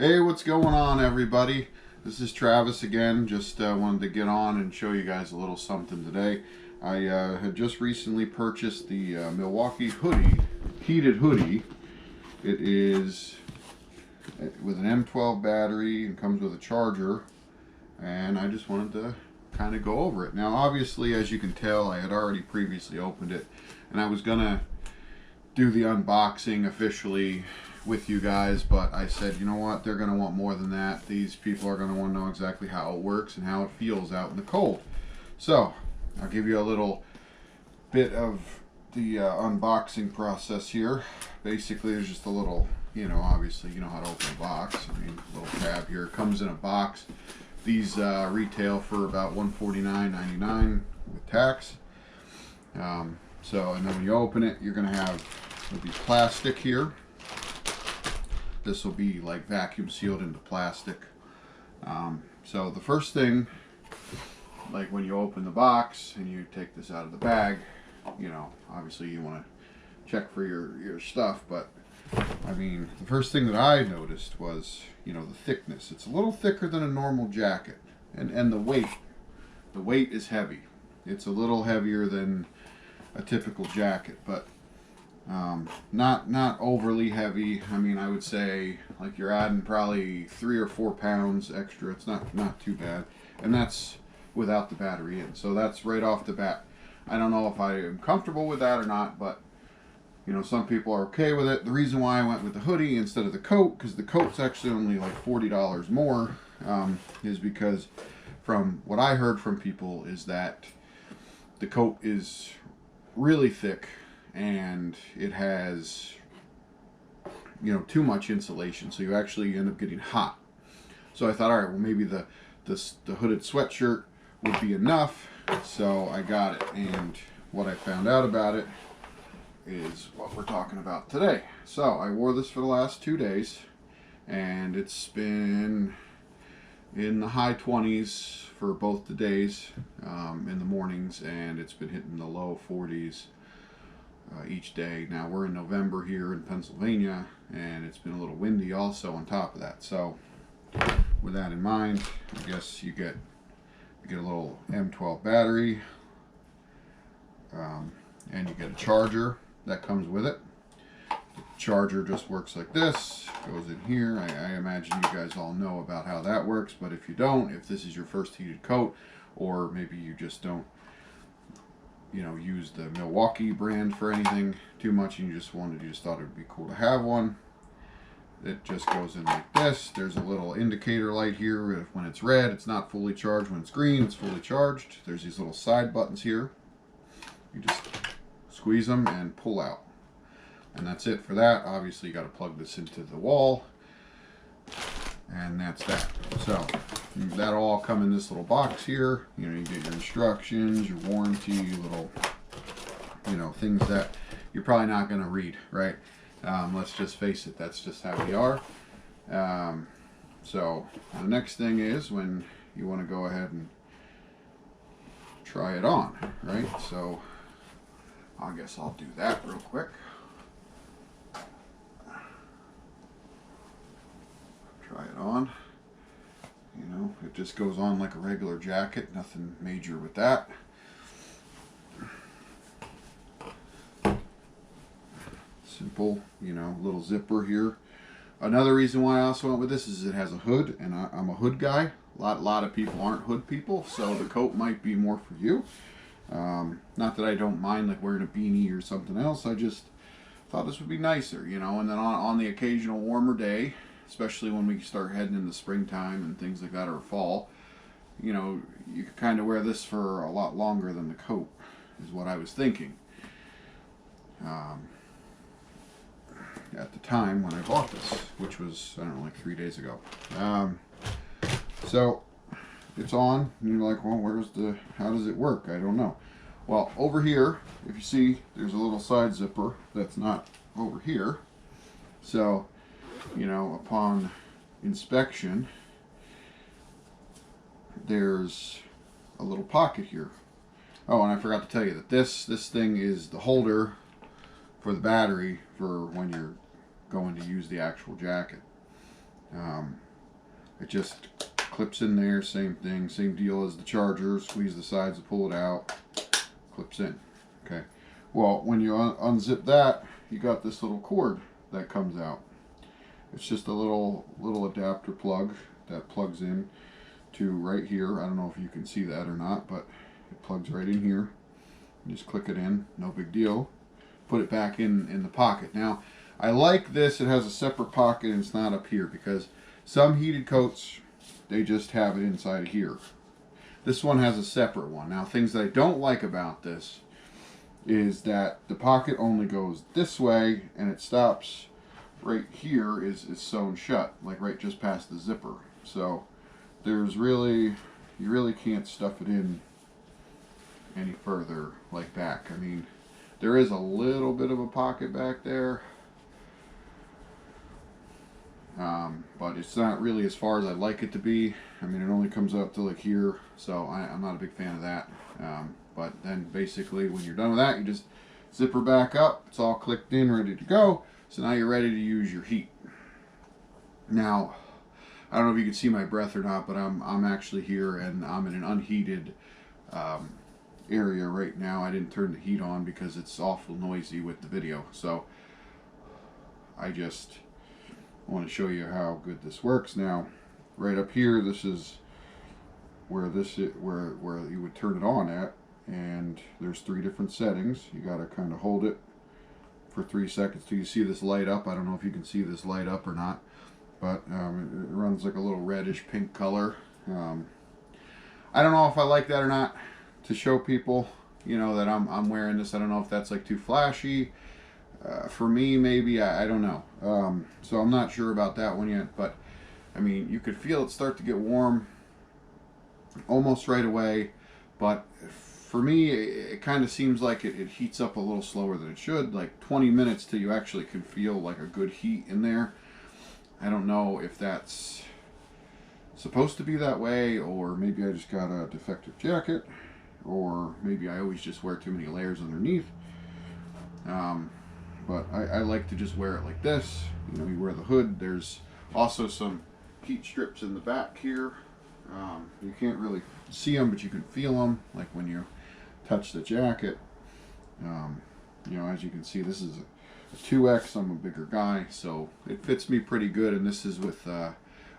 Hey, what's going on, everybody? This is Travis again. Just wanted to get on and show you guys a little something today. I had just recently purchased the Milwaukee hoodie, heated hoodie. It is with an M12 battery and comes with a charger, and I just wanted to kind of go over it. Now, obviously, as you can tell, I had already previously opened it, and I was gonna do the unboxing officially with you guys, but I said, you know what, they're going to want more than that. These people are going to want to know exactly how it works and how it feels out in the cold. So I'll give you a little bit of the unboxing process here. Basically, there's just a little, obviously you know how to open a box. I mean, a little tab here. It comes in a box. These retail for about $149.99 with tax. And then when you open it, you're going to have, there'll be plastic here. This will be like vacuum sealed into plastic. So the first thing, like when you open the box and you take this out of the bag, obviously you want to check for your stuff, but I mean, the first thing that I noticed was, the thickness. It's a little thicker than a normal jacket, and the weight. The weight is heavy. It's a little heavier than a typical jacket, but not overly heavy. I mean, I would say like you're adding probably 3 or 4 pounds extra. It's not too bad, and that's without the battery in. So that's right off the bat. I don't know if I am comfortable with that or not, but some people are okay with it. The reason why I went with the hoodie instead of the coat, because the coat's actually only like $40 more, is because from what I heard from people is that the coat is really thick and it has too much insulation, so you actually end up getting hot. So I thought, all right, well, maybe the hooded sweatshirt would be enough. So I got it, and what I found out about it is what we're talking about today. So I wore this for the last 2 days, and it's been in the high 20s for both the days, in the mornings, and it's been hitting the low 40s each day. Now we're in November here in Pennsylvania, and it's been a little windy also on top of that. So with that in mind, I guess you get a little M12 battery, and you get a charger that comes with it. The charger just works like this, goes in here. I imagine you guys all know about how that works, but if you don't, if this is your first heated coat, or maybe you just don't use the Milwaukee brand for anything too much, and you just thought it would be cool to have one, it just goes in like this. There's a little indicator light here. When it's red, it's not fully charged. When it's green, it's fully charged. There's these little side buttons here. You just squeeze them and pull out, and that's it for that. Obviously, you got to plug this into the wall, and that's that. So that'll all come in this little box here. You get your instructions, your warranty, little things that you're probably not going to read, right? Let's just face it, that's just how we are. So the next thing is when you want to go ahead and try it on, right? So I guess I'll do that real quick. Try it on. It just goes on like a regular jacket, nothing major with that. Simple, little zipper here. Another reason why I also went with this is it has a hood, and I'm a hood guy. A lot of people aren't hood people, so the coat might be more for you. Not that I don't mind like wearing a beanie or something else. I just thought this would be nicer, and then on the occasional warmer day, especially when we start heading into springtime and things like that, or fall, you could kind of wear this for a lot longer than the coat, is what I was thinking. At the time when I bought this, which was, I don't know, like 3 days ago. So it's on, and you're like, well, how does it work? I don't know. Well, over here, if you see, there's a little side zipper that's not over here. So, upon inspection, there's a little pocket here. Oh, and I forgot to tell you that this thing is the holder for the battery for when you're going to use the actual jacket. It just clips in there, same thing, same deal as the charger. Squeeze the sides to pull it out, clips in. Okay, well, when you unzip that, you got this little cord that comes out. It's just a little adapter plug that plugs in to right here. I don't know if you can see that or not, but it plugs right in here. You just click it in, no big deal. Put it back in the pocket. Now, I like this. It has a separate pocket and it's not up here, because some heated coats, they just have it inside of here. This one has a separate one. Now, things that I don't like about this is that the pocket only goes this way and it stops right here, is sewn shut, like right just past the zipper. So there's you really can't stuff it in any further like back. I mean, there is a little bit of a pocket back there, but it's not really as far as I'd like it to be. I mean, it only comes up to like here, so I'm not a big fan of that. But then basically when you're done with that, you just zip her back up. It's all clicked in, ready to go. So now you're ready to use your heat. Now, I don't know if you can see my breath or not, but I'm actually here and I'm in an unheated area right now. I didn't turn the heat on because it's awful noisy with the video. So I just want to show you how good this works. Now, right up here, this is where where you would turn it on at, and there's 3 different settings. You got to kind of hold it for 3 seconds till you see this light up. I don't know if you can see this light up or not, but it runs like a little reddish pink color. I don't know if I like that or not to show people, you know, that I'm wearing this. I don't know if that's like too flashy. For me, maybe, I don't know. So I'm not sure about that one yet, but I mean, you could feel it start to get warm almost right away, but for me, it kind of seems like it heats up a little slower than it should, like 20 minutes till you actually can feel like a good heat in there. I don't know if that's supposed to be that way, or maybe I just got a defective jacket, or maybe I always just wear too many layers underneath. But I like to just wear it like this. You know, you wear the hood. There's also some heat strips in the back here. You can't really see them, but you can feel them, like when you touch the jacket. You know, as you can see, this is a 2X. I'm a bigger guy, so it fits me pretty good. And this is with a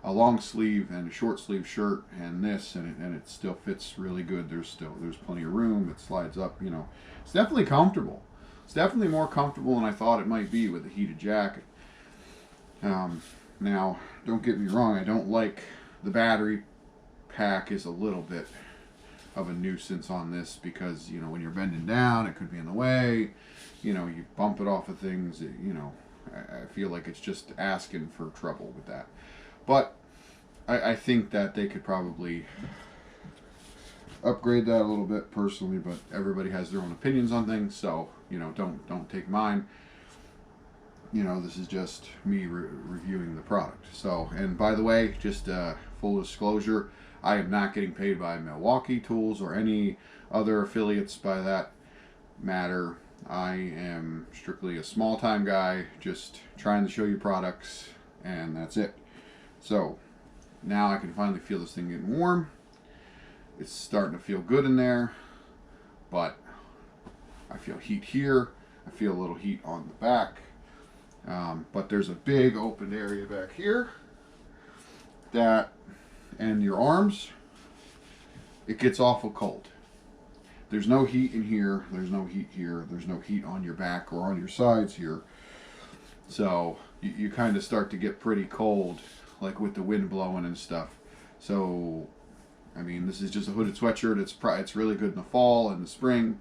long sleeve and a short sleeve shirt, and this, and it still fits really good. There's plenty of room. It slides up. You know, it's definitely comfortable. It's definitely more comfortable than I thought it might be with a heated jacket. Now, don't get me wrong, I don't like the battery pack is a little bit of a nuisance on this, because, you know, when you're bending down, it could be in the way. You know, you bump it off of things, you know, I feel like it's just asking for trouble with that. But I think that they could probably upgrade that a little bit personally, but everybody has their own opinions on things, so, you know, don't take mine. You know, this is just me reviewing the product. So, and by the way, just full disclosure, I am not getting paid by Milwaukee Tools or any other affiliates by that matter. I am strictly a small-time guy, just trying to show you products, and that's it. So, now I can finally feel this thing getting warm. It's starting to feel good in there, but I feel heat here. I feel a little heat on the back. But there's a big open area back here that, and your arms, it gets awful cold. There's no heat in here. There's no heat here. There's no heat on your back or on your sides here. So you kind of start to get pretty cold, like with the wind blowing and stuff. So, I mean, this is just a hooded sweatshirt. It's really good in the fall and the spring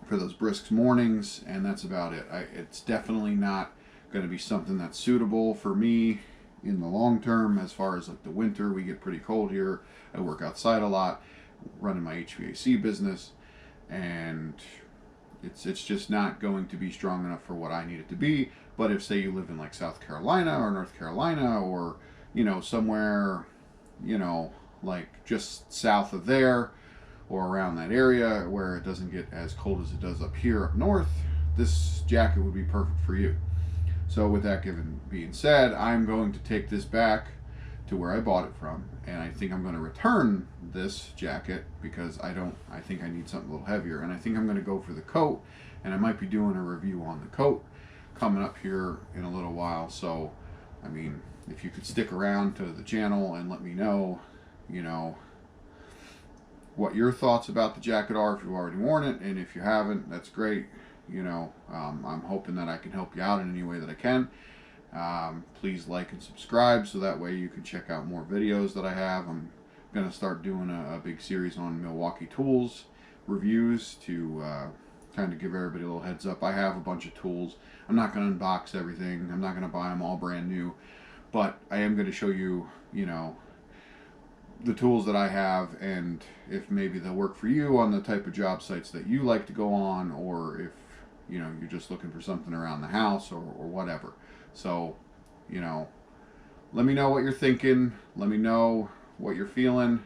for those brisk mornings, and that's about it. It's definitely not going to be something that's suitable for me in the long term. As far as like the winter, we get pretty cold here. I work outside a lot, running my HVAC business, and it's just not going to be strong enough for what I need it to be. But if, say, you live in like South Carolina or North Carolina, or, you know, somewhere, you know, like just south of there or around that area where it doesn't get as cold as it does up here up north, this jacket would be perfect for you. So with that being said, I'm going to take this back to where I bought it from, and I think I'm going to return this jacket because I think I need something a little heavier, and I think I'm going to go for the coat, and I might be doing a review on the coat coming up here in a little while. So I mean, if you could stick around to the channel and let me know, you know, what your thoughts about the jacket are, if you've already worn it, and if you haven't, that's great. You know, I'm hoping that I can help you out in any way that I can. Please like and subscribe so that way you can check out more videos that I have. I'm going to start doing a big series on Milwaukee tools reviews to kind of give everybody a little heads up. I have a bunch of tools. I'm not going to unbox everything. I'm not going to buy them all brand new, but I am going to show you, you know, the tools that I have, and if maybe they'll work for you on the type of job sites that you like to go on, or if, you know, you're just looking for something around the house or whatever. So, you know, let me know what you're thinking. Let me know what you're feeling.